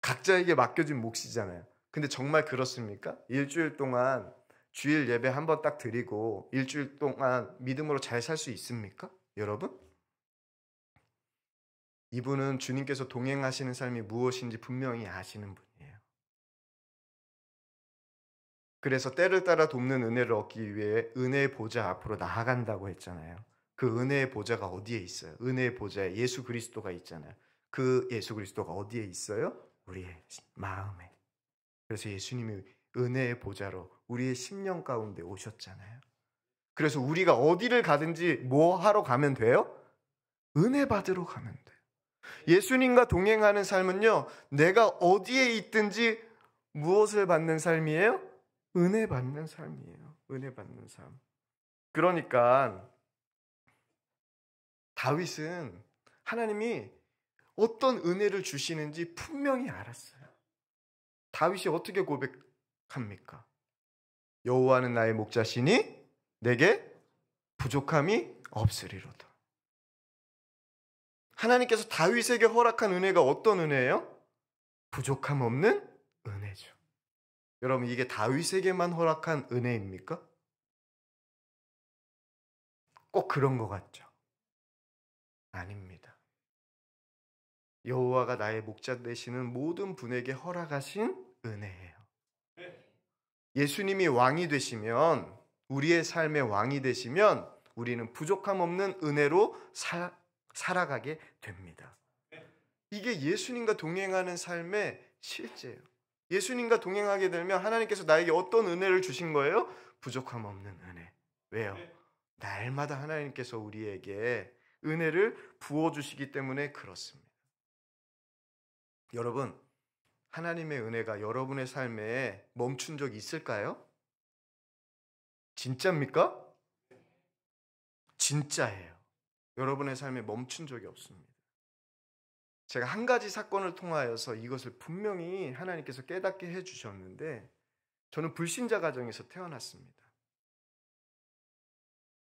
각자에게 맡겨진 몫이잖아요. 근데 정말 그렇습니까? 일주일 동안 주일 예배 한번 딱 드리고 일주일 동안 믿음으로 잘 살 수 있습니까? 여러분? 이분은 주님께서 동행하시는 삶이 무엇인지 분명히 아시는 분이에요. 그래서 때를 따라 돕는 은혜를 얻기 위해 은혜의 보좌 앞으로 나아간다고 했잖아요. 그 은혜의 보좌가 어디에 있어요? 은혜의 보좌에 예수 그리스도가 있잖아요. 그 예수 그리스도가 어디에 있어요? 우리의 마음에. 그래서 예수님이 은혜의 보좌로 우리의 심령 가운데 오셨잖아요. 그래서 우리가 어디를 가든지 뭐 하러 가면 돼요? 은혜 받으러 가면 돼요. 예수님과 동행하는 삶은요, 내가 어디에 있든지 무엇을 받는 삶이에요? 은혜 받는 삶이에요. 은혜 받는 삶. 그러니까 다윗은 하나님이 어떤 은혜를 주시는지 분명히 알았어요. 다윗이 어떻게 고백합니까? 여호와는 나의 목자시니 내게 부족함이 없으리로다. 하나님께서 다윗에게 허락한 은혜가 어떤 은혜예요? 부족함 없는 은혜죠. 여러분, 이게 다윗에게만 허락한 은혜입니까? 꼭 그런 것 같죠? 아닙니다. 여호와가 나의 목자 되시는 모든 분에게 허락하신 은혜예요. 예수님이 왕이 되시면, 우리의 삶의 왕이 되시면 우리는 부족함 없는 은혜로 살아가게 됩니다. 이게 예수님과 동행하는 삶의 실제예요. 예수님과 동행하게 되면 하나님께서 나에게 어떤 은혜를 주신 거예요? 부족함 없는 은혜. 왜요? 날마다 하나님께서 우리에게 은혜를 부어주시기 때문에 그렇습니다. 여러분, 하나님의 은혜가 여러분의 삶에 멈춘 적이 있을까요? 진짜입니까? 진짜예요. 여러분의 삶에 멈춘 적이 없습니다. 제가 한 가지 사건을 통하여서 이것을 분명히 하나님께서 깨닫게 해주셨는데, 저는 불신자 가정에서 태어났습니다.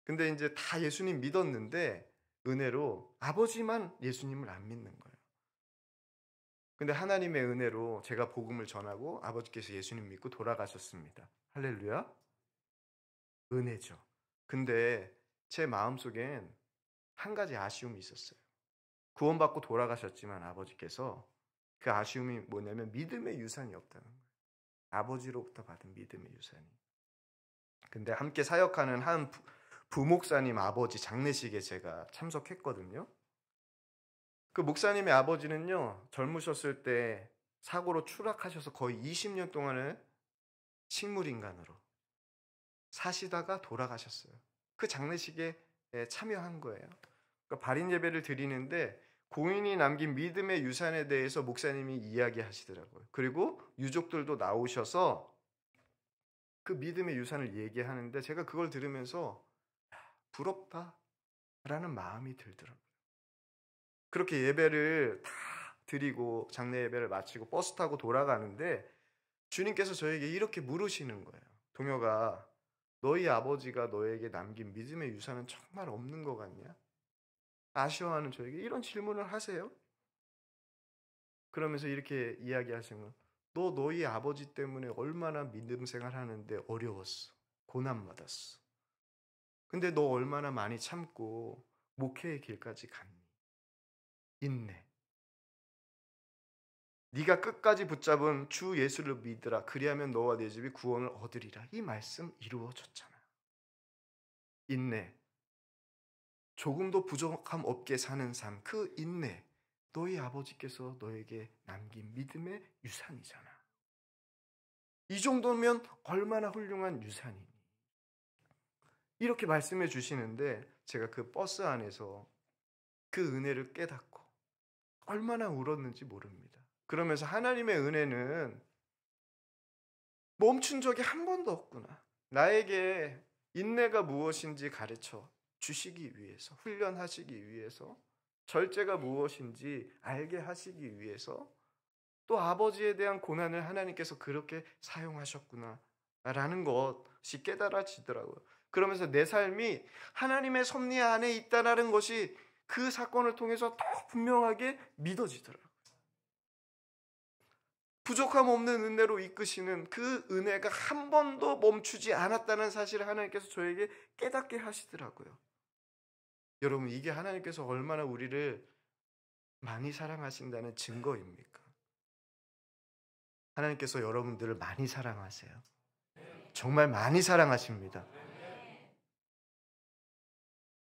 근데 이제 다 예수님 믿었는데 은혜로 아버지만 예수님을 안 믿는 거예요. 근데 하나님의 은혜로 제가 복음을 전하고 아버지께서 예수님 믿고 돌아가셨습니다. 할렐루야. 은혜죠. 근데 제 마음속엔 한 가지 아쉬움이 있었어요. 구원받고 돌아가셨지만 아버지께서 그 아쉬움이 뭐냐면 믿음의 유산이 없다는 거예요. 아버지로부터 받은 믿음의 유산이. 근데 함께 사역하는 한 부목사님 아버지 장례식에 제가 참석했거든요. 그 목사님의 아버지는요, 젊으셨을 때 사고로 추락하셔서 거의 20년 동안을 식물인간으로 사시다가 돌아가셨어요. 그 장례식에 참여한 거예요. 그러니까 발인 예배를 드리는데 고인이 남긴 믿음의 유산에 대해서 목사님이 이야기하시더라고요. 그리고 유족들도 나오셔서 그 믿음의 유산을 얘기하는데 제가 그걸 들으면서 부럽다라는 마음이 들더라고요. 그렇게 예배를 다 드리고 장례 예배를 마치고 버스 타고 돌아가는데 주님께서 저에게 이렇게 물으시는 거예요. 동혁아, 너희 아버지가 너에게 남긴 믿음의 유산은 정말 없는 것 같냐? 아쉬워하는 저에게 이런 질문을 하세요. 그러면서 이렇게 이야기하시는 거예요. 너 너희 아버지 때문에 얼마나 믿음 생활하는데 어려웠어. 고난받았어. 근데 너 얼마나 많이 참고 목회의 길까지 갔니? 인내. 네가 끝까지 붙잡은 주 예수를 믿으라. 그리하면 너와 네 집이 구원을 얻으리라. 이 말씀 이루어졌잖아. 인내. 조금도 부족함 없게 사는 삶. 그 인내. 너희 아버지께서 너에게 남긴 믿음의 유산이잖아. 이 정도면 얼마나 훌륭한 유산이니. 이렇게 말씀해 주시는데 제가 그 버스 안에서 그 은혜를 깨닫고 얼마나 울었는지 모릅니다. 그러면서 하나님의 은혜는 멈춘 적이 한 번도 없구나. 나에게 인내가 무엇인지 가르쳐 주시기 위해서, 훈련하시기 위해서, 절제가 무엇인지 알게 하시기 위해서, 또 아버지에 대한 고난을 하나님께서 그렇게 사용하셨구나 라는 것이 깨달아지더라고요. 그러면서 내 삶이 하나님의 섭리 안에 있다는 것이 그 사건을 통해서 더 분명하게 믿어지더라고요. 부족함 없는 은혜로 이끄시는 그 은혜가 한 번도 멈추지 않았다는 사실을 하나님께서 저에게 깨닫게 하시더라고요. 여러분, 이게 하나님께서 얼마나 우리를 많이 사랑하신다는 증거입니까? 하나님께서 여러분들을 많이 사랑하세요. 정말 많이 사랑하십니다.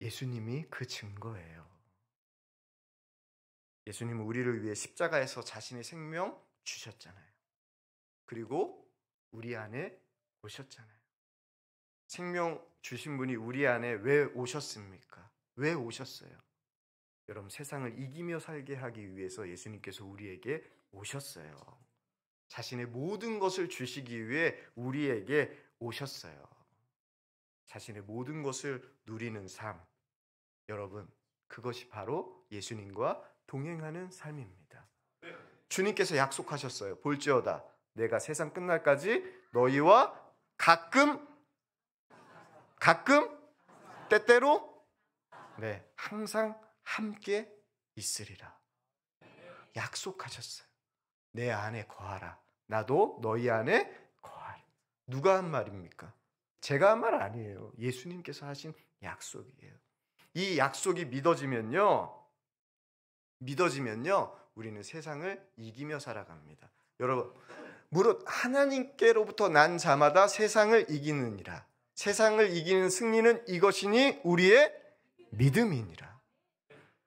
예수님이 그 증거예요. 예수님은 우리를 위해 십자가에서 자신의 생명 주셨잖아요. 그리고 우리 안에 오셨잖아요. 생명 주신 분이 우리 안에 왜 오셨습니까? 왜 오셨어요? 여러분, 세상을 이기며 살게 하기 위해서 예수님께서 우리에게 오셨어요. 자신의 모든 것을 주시기 위해 우리에게 오셨어요. 자신의 모든 것을 누리는 삶. 여러분, 그것이 바로 예수님과 동행하는 삶입니다. 주님께서 약속하셨어요. 볼지어다 내가 세상 끝날까지 너희와 가끔 때때로 항상 함께 있으리라. 약속하셨어요. 내 안에 거하라. 나도 너희 안에 거하라. 누가 한 말입니까? 제가 한 말 아니에요. 예수님께서 하신 약속이에요. 이 약속이 믿어지면요, 우리는 세상을 이기며 살아갑니다. 여러분, 무릇 하나님께로부터 난 자마다 세상을 이기느니라. 세상을 이기는 승리는 이것이니 우리의 믿음이니라.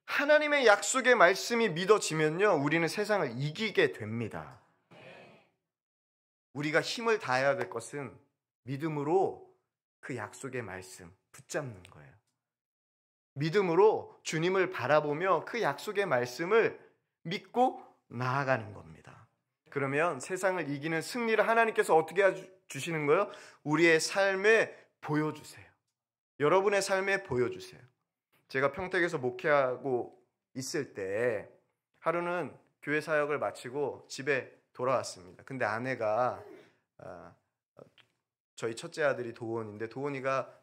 하나님의 약속의 말씀이 믿어지면요, 우리는 세상을 이기게 됩니다. 우리가 힘을 다해야 될 것은 믿음으로 그 약속의 말씀 붙잡는 거예요. 믿음으로 주님을 바라보며 그 약속의 말씀을 믿고 나아가는 겁니다. 그러면 세상을 이기는 승리를 하나님께서 어떻게 주시는 거예요? 우리의 삶에 보여주세요. 여러분의 삶에 보여주세요. 제가 평택에서 목회하고 있을 때 하루는 교회 사역을 마치고 집에 돌아왔습니다. 근데 아내가 저희 첫째 아들이 도원인데 도원이가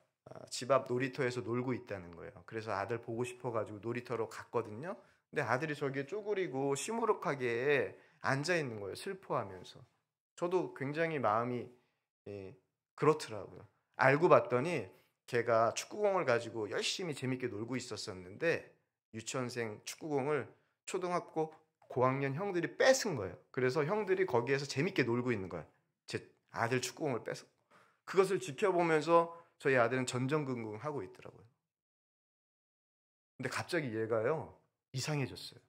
집 앞 놀이터에서 놀고 있다는 거예요. 그래서 아들 보고 싶어가지고 놀이터로 갔거든요. 근데 아들이 저기에 쪼그리고 시무룩하게 앉아 있는 거예요. 슬퍼하면서. 저도 굉장히 마음이 그렇더라고요. 알고 봤더니 걔가 축구공을 가지고 열심히 재밌게 놀고 있었는데 유치원생 축구공을 초등학교 고학년 형들이 뺏은 거예요. 그래서 형들이 거기에서 재밌게 놀고 있는 거예요. 제 아들 축구공을 뺏어. 그것을 지켜보면서 저희 아들은 전전긍긍하고 있더라고요. 근데 갑자기 얘가요 이상해졌어요.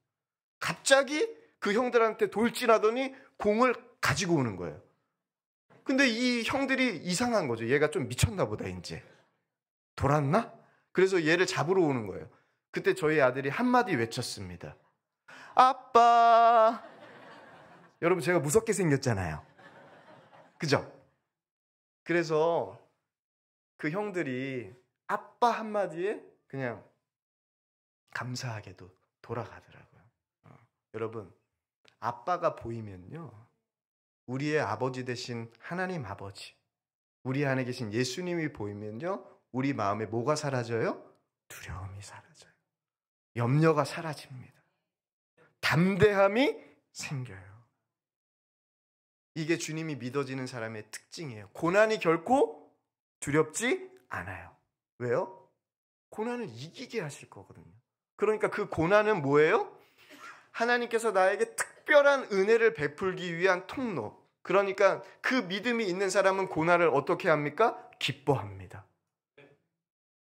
갑자기 그 형들한테 돌진하더니 공을 가지고 오는 거예요. 근데 이 형들이 이상한 거죠. 얘가 좀 미쳤나 보다 이제. 돌았나? 그래서 얘를 잡으러 오는 거예요. 그때 저희 아들이 한마디 외쳤습니다. 아빠. 여러분 제가 무섭게 생겼잖아요. 그죠? 그래서 그 형들이 아빠 한마디에 그냥 감사하게도 돌아가더라고요. 여러분 아빠가 보이면요 우리의 아버지 되신 하나님 아버지, 우리 안에 계신 예수님이 보이면요 우리 마음에 뭐가 사라져요? 두려움이 사라져요. 염려가 사라집니다. 담대함이 생겨요. 이게 주님이 믿어지는 사람의 특징이에요. 고난이 결코 두렵지 않아요. 왜요? 고난을 이기게 하실 거거든요. 그러니까 그 고난은 뭐예요? 하나님께서 나에게 특별한 은혜를 베풀기 위한 통로. 그러니까 그 믿음이 있는 사람은 고난을 어떻게 합니까? 기뻐합니다.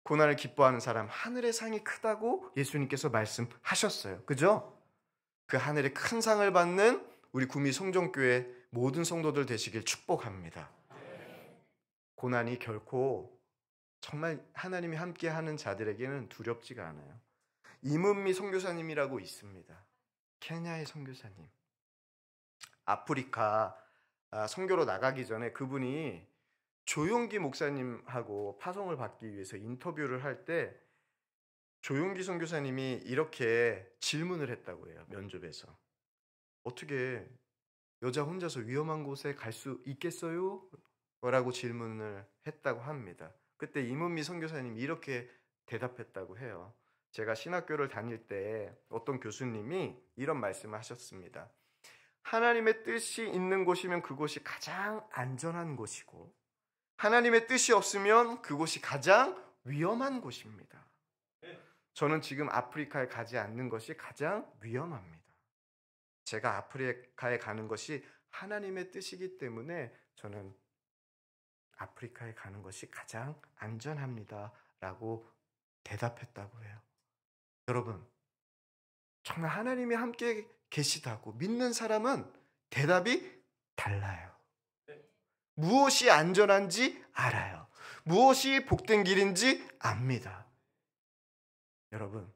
고난을 기뻐하는 사람 하늘의 상이 크다고 예수님께서 말씀하셨어요. 그죠? 그 하늘의 큰 상을 받는 우리 구미 성종교회 모든 성도들 되시길 축복합니다. 고난이 결코 정말 하나님이 함께하는 자들에게는 두렵지가 않아요. 이문미 선교사님이라고 있습니다. 케냐의 선교사님. 아프리카 선교로 나가기 전에 그분이 조용기 목사님하고 파송을 받기 위해서 인터뷰를 할 때 조용기 선교사님이 이렇게 질문을 했다고 해요. 면접에서. 어떻게 여자 혼자서 위험한 곳에 갈 수 있겠어요? 라고 질문을 했다고 합니다. 그때 이문미 선교사님이 이렇게 대답했다고 해요. 제가 신학교를 다닐 때 어떤 교수님이 이런 말씀을 하셨습니다. 하나님의 뜻이 있는 곳이면 그곳이 가장 안전한 곳이고 하나님의 뜻이 없으면 그곳이 가장 위험한 곳입니다. 저는 지금 아프리카에 가지 않는 것이 가장 위험합니다. 제가 아프리카에 가는 것이 하나님의 뜻이기 때문에 저는 아프리카에 가는 것이 가장 안전합니다. 라고 대답했다고 해요. 여러분, 정말 하나님이 함께 계시다고 믿는 사람은 대답이 달라요. 무엇이 안전한지 알아요. 무엇이 복된 길인지 압니다. 여러분,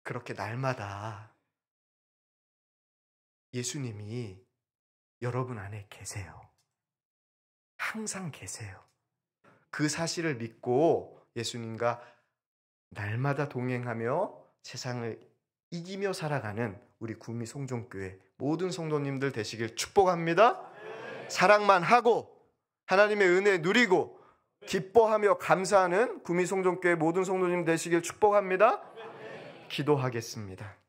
그렇게 날마다 예수님이 여러분 안에 계세요. 항상 계세요. 그 사실을 믿고 예수님과 날마다 동행하며 세상을 이기며 살아가는 우리 구미 성종교회 모든 성도님들 되시길 축복합니다. 사랑만 하고 하나님의 은혜 누리고 기뻐하며 감사하는 구미 성종교회 모든 성도님 되시길 축복합니다. 기도하겠습니다.